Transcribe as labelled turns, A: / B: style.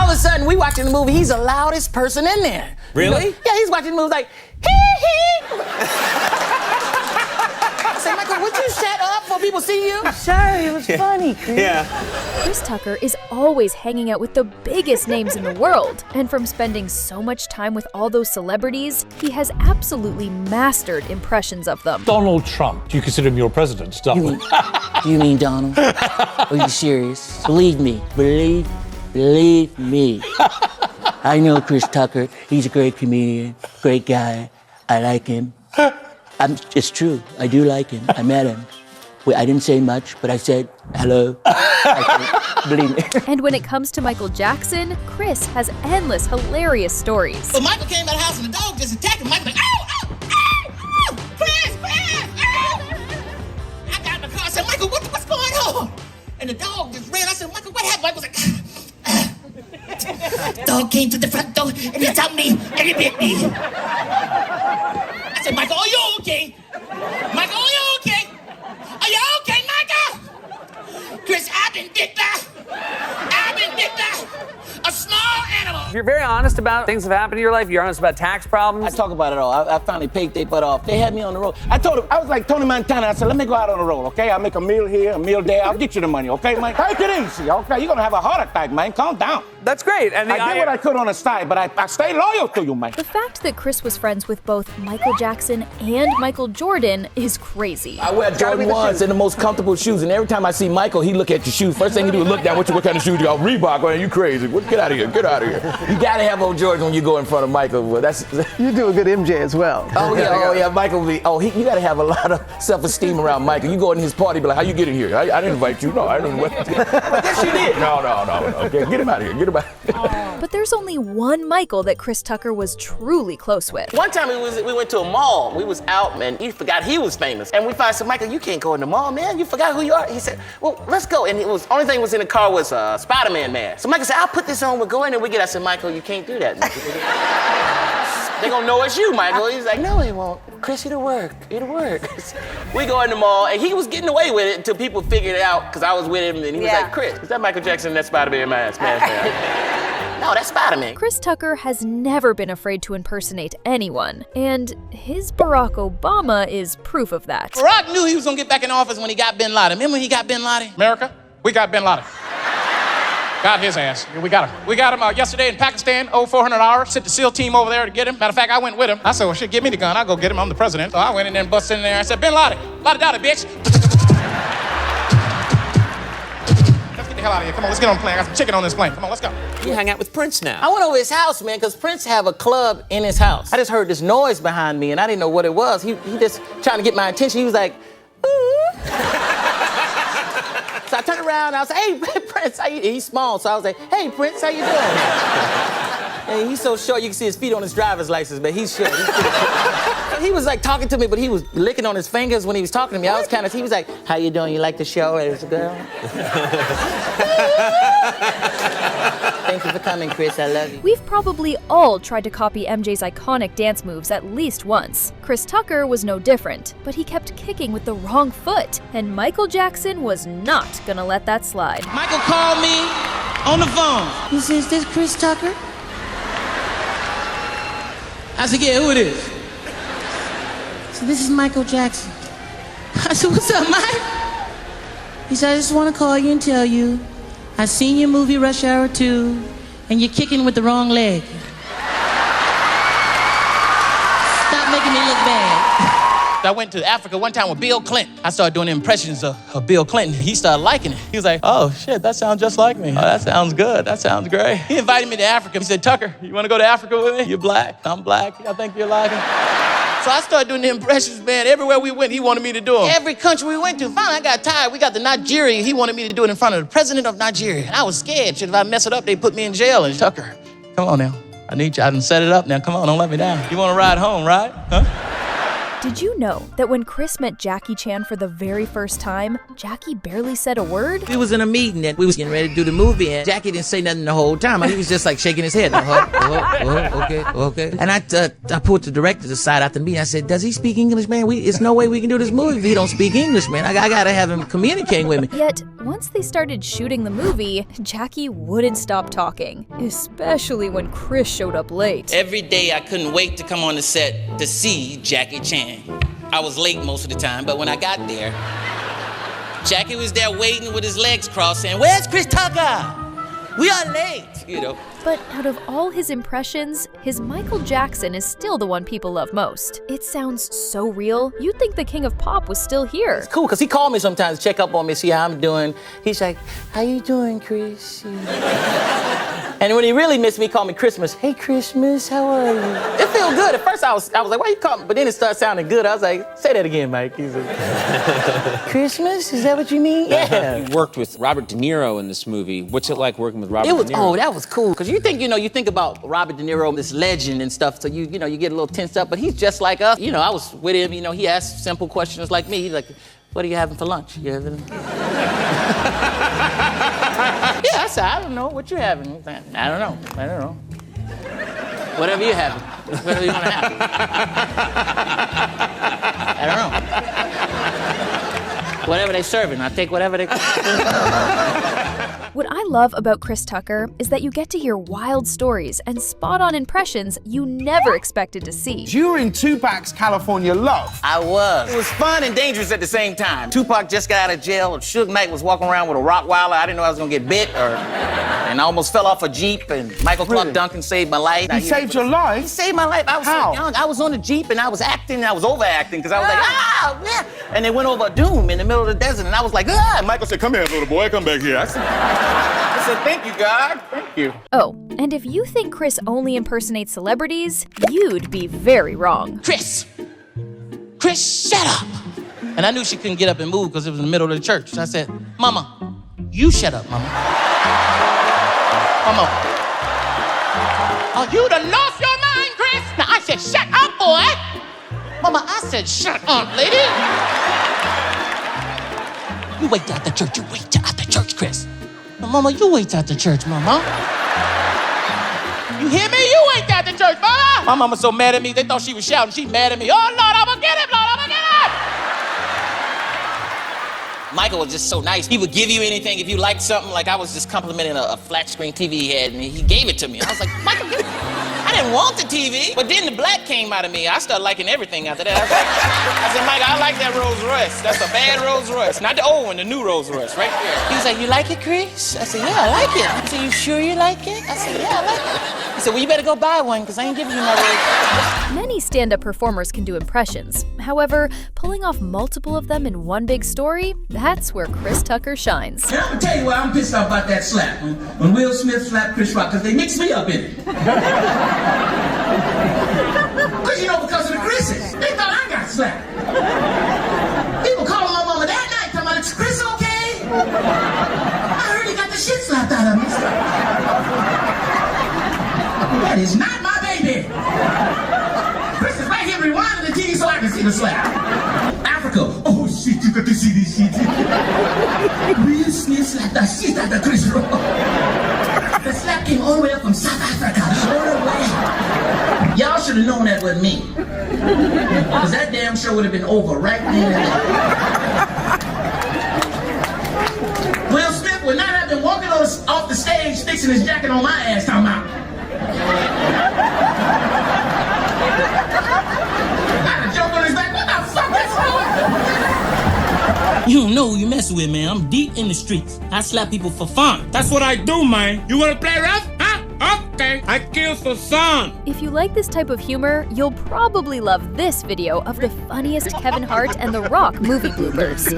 A: of a sudden, we watching the movie, he's the loudest person in there.
B: Really?
A: You know? Yeah, he's watching the movie like, hee. I said, Michael, would you shut up before people see you? Sorry, it was funny, Chris.
B: Yeah.
C: Chris Tucker is always hanging out with the biggest names in the world. And from spending so much time with all those celebrities, he has absolutely mastered impressions of them.
D: Donald Trump. Do you consider him your president, Donald?
A: You mean Donald? Are you serious? Believe me. Believe me. I know Chris Tucker. He's a great comedian, great guy. I like him. It's true. I do like him. I met him. I didn't say much, but I said hello. Believe me.
C: And when it comes to Michael Jackson, Chris has endless hilarious stories.
A: So Michael came out of the house and the dog just attacked him. Michael like, ow, Chris, I got in the car. I said, Michael, what's going on? And the dog just ran. I said, Michael, what happened? Michael was like, dog came to the front door and he attacked me and he bit me. I said, Michael, are you okay? Michael, are you okay? Are you okay, Michael? Chris, I've been bit by a small animal.
E: If you're very honest about things that have happened in your life, you're honest about tax problems.
A: I talk about it all. I finally paid their butt off. They had me on the road. I told them, I was like Tony Montana. I said, let me go out on the road, okay? I'll make a meal here, a meal there. I'll get you the money, okay, man? Take it easy, okay? You're gonna have a heart attack, man. Calm down.
E: That's great. And
A: I did what I could on the side, but I stayed loyal to you, man.
C: The fact that Chris was friends with both Michael Jackson and Michael Jordan is crazy.
A: I wear Jordan 1s and the most comfortable shoes, and every time I see Michael, he look at your shoes. First thing he do is look down, what kind of shoes you got? Reebok, man, you crazy. Get out of here, get out of here. You gotta have old Jordans when you go in front of Michael. Well, that's.
F: You do a good MJ as well.
A: Oh yeah, Michael. You gotta have a lot of self-esteem around Michael. You go in his party, be like, how you get in here? I didn't invite you. No, I didn't invite you. But yes, you did. No. Okay, get him out of here. Get him out.
C: But there's only one Michael that Chris Tucker was truly close with.
A: One time we went to a mall. We was out, man. He forgot he was famous, and we finally said, Michael, you can't go in the mall, man. You forgot who you are. He said, well, let's go. And it was only thing was in the car was a Spider-Man mask. So Michael said, I'll put this on. We'll go in and we get. I said, Michael, you can't do that. They gonna know it's you, Michael. He's like, no, it won't. Chris, it'll work. We go in the mall, and he was getting away with it until people figured it out, because I was with him, and he was like, Chris, is that Michael Jackson, that Spider-Man mask? No, that's Spider-Man.
C: Chris Tucker has never been afraid to impersonate anyone, and his Barack Obama is proof of that.
A: Barack knew he was gonna get back in office when he got Bin Laden. Remember when he got Bin Laden?
G: America, we got Bin Laden. Got his ass. We got him. We got him yesterday in Pakistan, $400. Sent the SEAL team over there to get him. Matter of fact, I went with him. I said, well, shit, give me the gun. I'll go get him. I'm the president. So I went in there and busted in there. I said, Bin Laden, Laden, bitch. Let's get the hell out of here. Come on, let's get on the plane. I got some chicken on this plane. Come on, let's go.
B: You hang out with Prince now.
A: I went over his house, man, because Prince have a club in his house. I just heard this noise behind me, and I didn't know what it was. He just trying to get my attention. He was like, ooh. So I turned around and I was like, hey, Prince, he's small. So I was like, hey, Prince, how you doing? And he's so short, you can see his feet on his driver's license, but he's short. He was like talking to me, but he was licking on his fingers when he was talking to me. I was kind of, he was like, how you doing? You like the show as a girl? Thank you for coming, Chris. I love you.
C: We've probably all tried to copy MJ's iconic dance moves at least once. Chris Tucker was no different, but he kept kicking with the wrong foot, and Michael Jackson was not gonna let that slide.
A: Michael called me on the phone. He says, is this Chris Tucker? I said, yeah, who it is? So this is Michael Jackson. I said, what's up, Mike? He said, I just want to call you and tell you I seen your movie Rush Hour 2, and you're kicking with the wrong leg. Stop making me look bad. I went to Africa one time with Bill Clinton. I started doing impressions of Bill Clinton. He started liking it. He was like, oh, shit, that sounds just like me. Oh, that sounds good. That sounds great. He invited me to Africa. He said, Tucker, you want to go to Africa with me? You're black. I'm black. I think you're like it. So I started doing the impressions, man. Everywhere we went, he wanted me to do them. Every country we went to. Finally, I got tired. We got to Nigeria. He wanted me to do it in front of the president of Nigeria. And I was scared. Shit, if I mess it up, they put me in jail. And Tucker, come on now. I need you. I done set it up now. Come on, don't let me down. You want to ride home, right? Huh?
C: Did you know that when Chris met Jackie Chan for the very first time, Jackie barely said a word?
A: We was in a meeting and we was getting ready to do the movie, and Jackie didn't say nothing the whole time. He was just like shaking his head. Okay. And I pulled the director aside after the meeting. I said, "Does he speak English, man? It's no way we can do this movie if he don't speak English, man. I gotta have him communicating with me."
C: Yet, once they started shooting the movie, Jackie wouldn't stop talking, especially when Chris showed up late.
A: Every day I couldn't wait to come on the set to see Jackie Chan. I was late most of the time, but when I got there, Jackie was there waiting with his legs crossed saying, "Where's Chris Tucker? We are late," you know.
C: But out of all his impressions, his Michael Jackson is still the one people love most. It sounds so real, you'd think the king of pop was still here.
A: Cool, because he called me sometimes to check up on me, see how I'm doing. He's like, "How you doing, Chris?" And when he really missed me, he called me Christmas. "Hey, Christmas, how are you?" It felt good. At first, I was like, "Why you calling me?" But then it started sounding good. I was like, "Say that again, Mike." He's like, "Christmas? Is that what you mean?" Yeah.
B: You worked with Robert De Niro in this movie. What's it like working with Robert De Niro?
A: Oh, that was cool. Because you think about Robert De Niro, this legend and stuff, so you get a little tensed up, but he's just like us. I was with him, he asked simple questions like me. He's like, "What are you having for lunch? You having?" Yeah, I said, "I don't know. What you having?" He's like, I don't know. Whatever you having. Whatever you want to have. I don't know. Whatever they serving, I'll take whatever they.
C: What I love about Chris Tucker is that you get to hear wild stories and spot-on impressions you never expected to see.
F: You were in Tupac's California Love.
A: I was. It was fun and dangerous at the same time. Tupac just got out of jail. Suge Knight was walking around with a Rottweiler. I didn't know I was gonna get bit, and I almost fell off a Jeep, and Michael Clark Duncan saved my life.
F: He saved your life?
A: He saved my life. I was so young. I was on the Jeep, and I was acting, and I was overacting, because I was like, "Ah, man." And they went over a dune in the middle of the desert, and I was like, "Ah." And Michael said, "Come here, little boy, come back here." I said, "Thank you, God. Thank you."
C: Oh, and if you think Chris only impersonates celebrities, you'd be very wrong.
A: Chris, shut up. And I knew she couldn't get up and move because it was in the middle of the church. So I said, "Mama, you shut up, Mama." Mama. "Oh, you done lost your mind, Chris." Now I said, "Shut up, boy." Mama, I said, "Shut up, lady." "You wait out the church. You wait out the church, Chris." "No, Mama, you wait out the church, Mama." "You hear me? You wait out the church, Mama." My mama was so mad at me, they thought she was shouting. She mad at me. "Oh, Lord, I'm gonna get him, Lord, I'm gonna get him." Michael was just so nice. He would give you anything if you liked something. Like I was just complimenting a flat screen TV he had, and he gave it to me. I was like, "Michael, I didn't want the TV." But then the black came out of me. I started liking everything after that. I said, "Mike, I like that Rolls Royce. That's a bad Rolls Royce. Not the old one, the new Rolls Royce, right there." He was like, "You like it, Chris?" I said, "Yeah, I like it." He said, "You sure you like it?" I said, "Yeah, I like it." He said, "Well, you better go buy one, because I ain't giving you no Rolls."
C: Many stand-up performers can do impressions. However, pulling off multiple of them in one big story, that's where Chris Tucker shines.
A: And I'm gonna tell you why I'm pissed off about that slap. When Will Smith slapped Chris Rock, because they mixed me up in it. Because of the Chris's. They thought I got slapped. People calling my mama that night, talking about, "Is Chris okay?" I heard he got the shit slapped out of him. That is not my baby. Chris is right here rewinding the TV so I can see the slap. Africa. Oh shit, you got to see this shit. Will Smith slapped the shit out of Chris Rock. The slap came all the way up from South Africa. All the way. Y'all should have known that wasn't me. Because that damn show would have been over right then and there. Will Smith would not have been walking off the stage fixing his jacket on my ass talking about. I had a joke on his back. What the fuck is wrong? You don't know who you messing with, man. I'm deep in the streets. I slap people for fun.
H: That's what I do, man. You wanna play rough? Huh? Okay. I kill for fun.
C: If you like this type of humor, you'll probably love this video of the funniest Kevin Hart and The Rock movie bloopers.